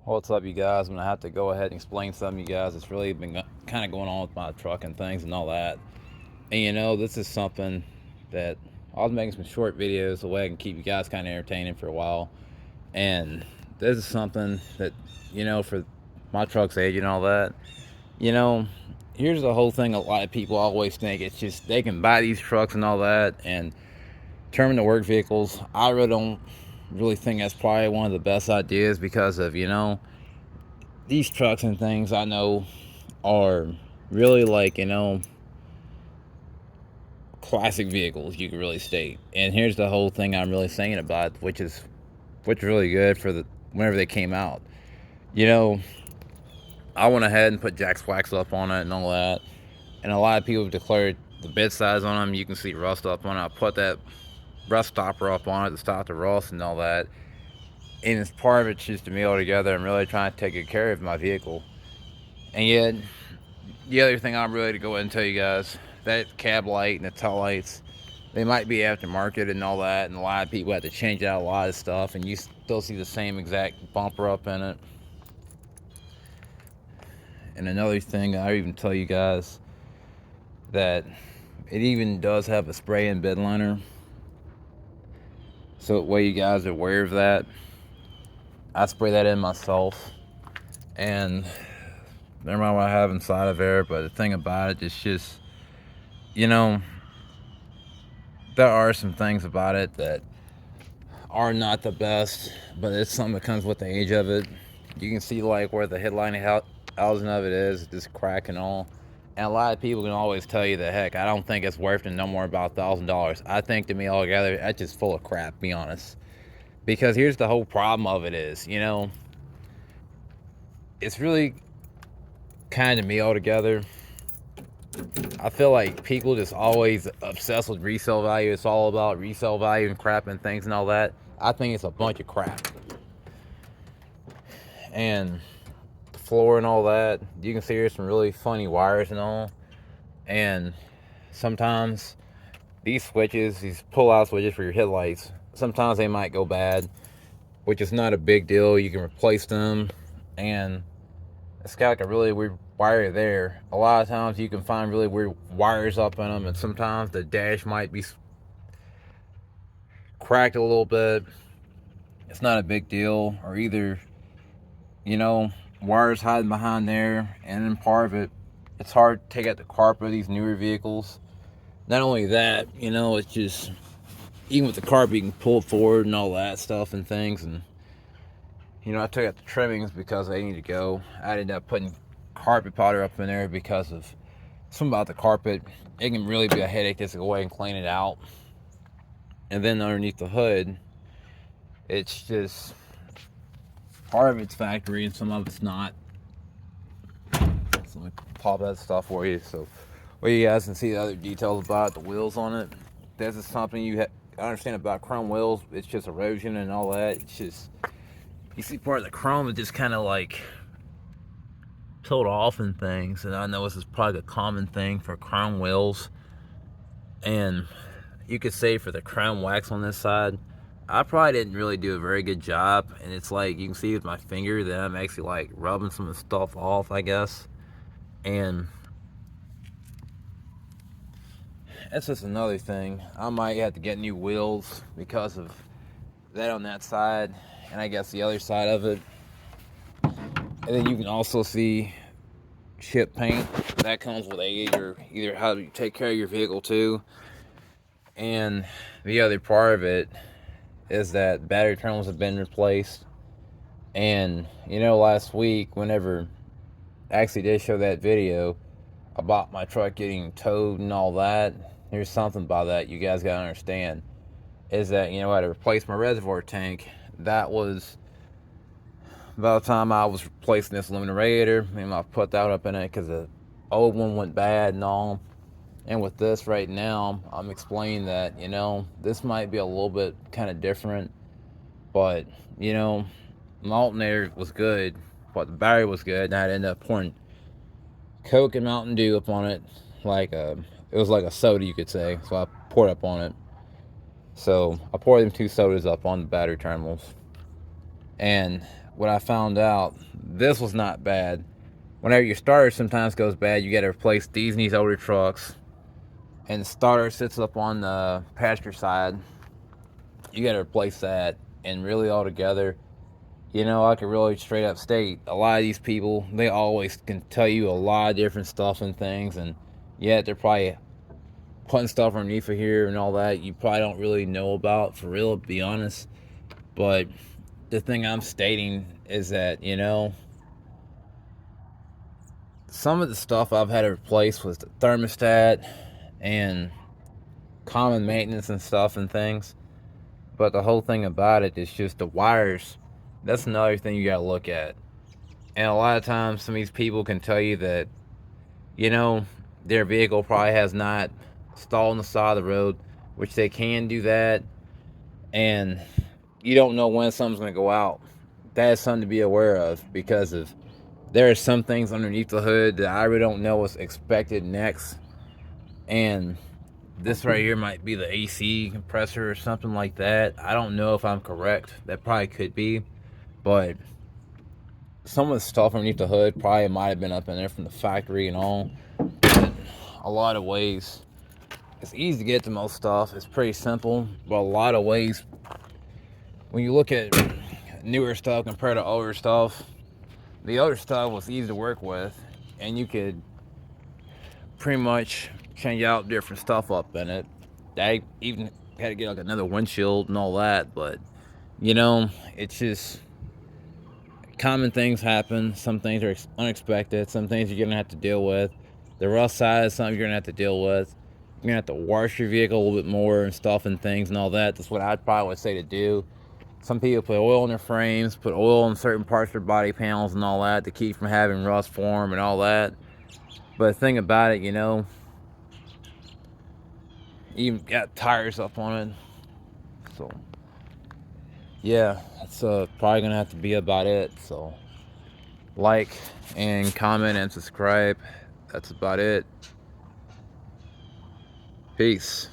What's up, you guys? I'm gonna have to go ahead and explain something, you guys. It's really been kind of going on with my truck and things and all that. And this is something that I was making some short videos so I can keep you guys kind of entertaining for a while. And this is something that, for my truck's age and all that, you know, here's the whole thing. A lot of people always think it's just they can buy these trucks and all that and turn them into work vehicles. I really don't really think that's probably one of the best ideas because of, these trucks and things I know are really like, classic vehicles, you could really state. And here's the whole thing I'm really saying about, which is really good for the whenever they came out. You know, I went ahead and put Jack's wax up on it and all that. And a lot of people have declared the bed size on them. You can see rust up on it. I put that rust stopper up on it to stop the rust and all that. And it's part of it's just to me altogether. I'm really trying to take good care of my vehicle. And yet, the other thing I'm really to go ahead and tell you guys, that cab light and the tail lights, they might be aftermarket and all that, and a lot of people have to change out a lot of stuff, and you still see the same exact bumper up in it. And another thing, I even tell you guys that it even does have a spray-in bed liner. So that way you guys are aware of that. I spray that in myself, and never mind what I have inside of there. But the thing about it, it's just, you know, there are some things about it that are not the best, but it's something that comes with the age of it. You can see like where the headline housing of it is just crack and all. And a lot of people can always tell you that, heck, I don't think it's worth it no more about $1,000. I think to me altogether, that's just full of crap, be honest. Because here's the whole problem of it is, it's really kind of me altogether. I feel like people just always obsessed with resale value. It's all about resale value and crap and things and all that. I think it's a bunch of crap. And the floor and all that, you can see there's some really funny wires and all. And sometimes these switches, these pull-out switches for your headlights, sometimes they might go bad, which is not a big deal. You can replace them, and it's got like a really weird wire there. A lot of times you can find really weird wires up in them, and sometimes the dash might be cracked a little bit. It's not a big deal. Or either, wires hiding behind there, and then part of it, it's hard to take out the carpet of these newer vehicles. Not only that, it's just, even with the carpet, you can pull it forward and all that stuff and things. And, I took out the trimmings because they need to go. I ended up putting carpet powder up in there because of something about the carpet. It can really be a headache just to go away and clean it out. And then underneath the hood, it's just, part of it's factory and some of it's not. So let me pop that stuff for you so well you guys can see the other details about it, the wheels on it. This is something you understand about chrome wheels. It's just erosion and all that. It's just, you see part of the chrome is just kind of like peeled off and things. And I know this is probably a common thing for chrome wheels. And you could say for the chrome wax on this side, I probably didn't really do a very good job. And it's like, you can see with my finger that I'm actually like rubbing some of the stuff off, I guess. And that's just another thing. I might have to get new wheels because of that on that side, and I guess the other side of it. And then you can also see chip paint that comes with age, or either how to take care of your vehicle too. And the other part of it is that battery terminals have been replaced. And last week, whenever I actually did show that video about my truck getting towed and all that, there's something about that you guys gotta understand, is that I had to replace my reservoir tank. That was about the time I was replacing this aluminum radiator, and I put that up in it because the old one went bad and all. And with this right now, I'm explaining that this might be a little bit kind of different, but my alternator was good, but the battery was good, and I'd end up pouring Coke and Mountain Dew up on it, it was like a soda, you could say. So I poured up on it. So I poured them two sodas up on the battery terminals, and what I found out, this was not bad. Whenever your starter sometimes goes bad, you got to replace these in these older trucks. And the starter sits up on the passenger side. You got to replace that. And really altogether, you know, I could really straight up state a lot of these people, they always can tell you a lot of different stuff and things. And yet they're probably putting stuff underneath of here and all that you probably don't really know about, for real, to be honest. But the thing I'm stating is that, you know, some of the stuff I've had to replace was the thermostat and common maintenance and stuff and things. But the whole thing about it is just the wires. That's another thing you gotta look at. And a lot of times, some of these people can tell you that, you know, their vehicle probably has not stalled on the side of the road, which they can do that. And you don't know when something's gonna go out. That is something to be aware of, because of there are some things underneath the hood that I really don't know what's expected next. And this right here might be the AC compressor or something like that. I don't know if I'm correct. That probably could be. But some of the stuff underneath the hood probably might have been up in there from the factory and all. But a lot of ways, it's easy to get to most stuff. It's pretty simple. But a lot of ways, when you look at newer stuff compared to older stuff, the older stuff was easy to work with, and you could pretty much change out different stuff up in it. I even had to get like another windshield and all that, but you know, it's just common things happen. Some things are unexpected. Some things you're gonna have to deal with. The rough side is something you're gonna have to deal with. You're gonna have to wash your vehicle a little bit more and stuff and things and all that. That's what I'd probably would say to do. Some people put oil in their frames, put oil in certain parts of their body panels and all that to keep from having rust form and all that. But the thing about it, you know, you even got tires up on it. So, yeah, that's probably going to have to be about it. So, like and comment and subscribe. That's about it. Peace.